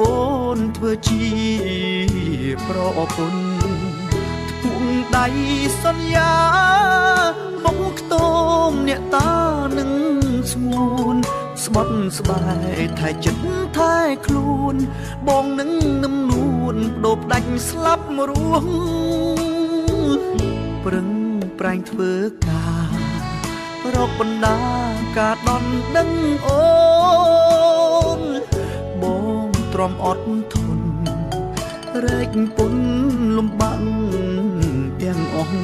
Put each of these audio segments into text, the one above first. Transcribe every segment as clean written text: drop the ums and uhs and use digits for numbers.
អូនធ្វើជាប្រពន្ធពួងដៃសន្យាមកខ្ទមអ្នកតានឹងស្ងួនស្បត់ស្បែកថែចិត្តថែខ្លួនបងនឹងនឹមនួនបដូរផ្ដាច់ស្លាប់រស់ប្រឹងប្រែងធ្វើការរកបណ្ដាការដន់ដឹងអូនបងទ្រាំអត់ធន់រែកពុនលំបាំងទាំងអស់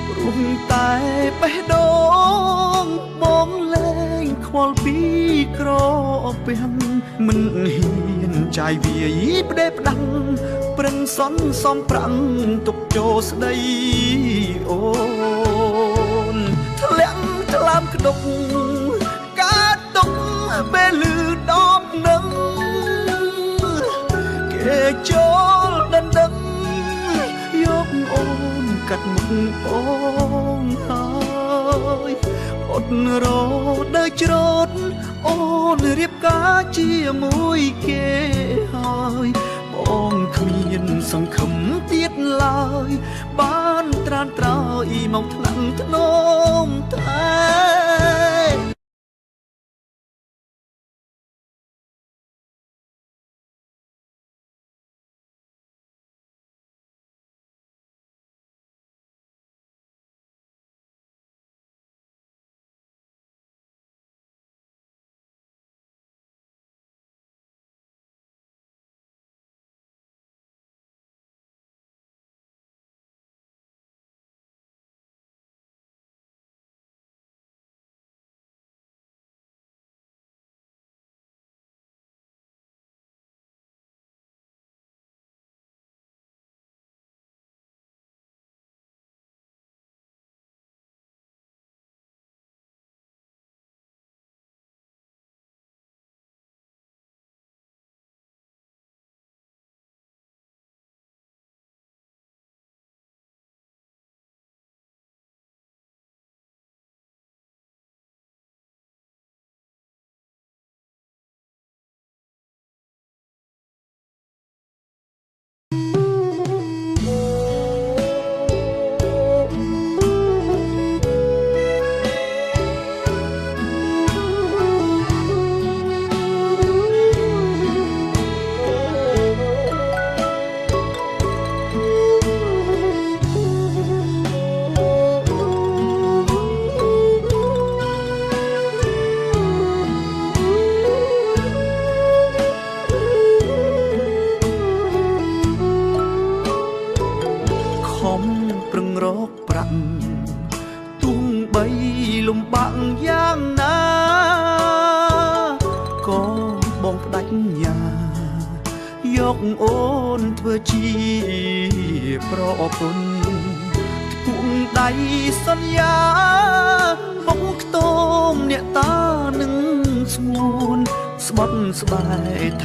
ព្រោះតែបេះដូងបងលែងខ្វល់ពីក្រពាំងមិនហ៊ានចាយវាយផ្ដេផ្ដាំងប្រឹងសន់សំប្រាំងទុកចូលស្ដីអូនធ្លាក់ក្លាមក្តុកកើតទុកពេលឮដំនឹងគេចូលដណ្ដឹងយកអូនកាត់មុខបងហើយអត់រដើរច្រូតអូនរៀបការជាមួយគេហើយបងគ្មានសង្ឃឹមទៀតឡើយបានត្រានត្រោយមកថ្នាក់ធ្នមតែ ប្រឹងរកប្រាក់ទុំបីលំបាក់យ៉ាងណាក៏បងបដិញ្ញាយកអូនធ្វើជាប្រពន្ធពួងដៃសន្យាមកខ្ទមអ្នកតានឹងស្ងួនស្បត់ស្បែក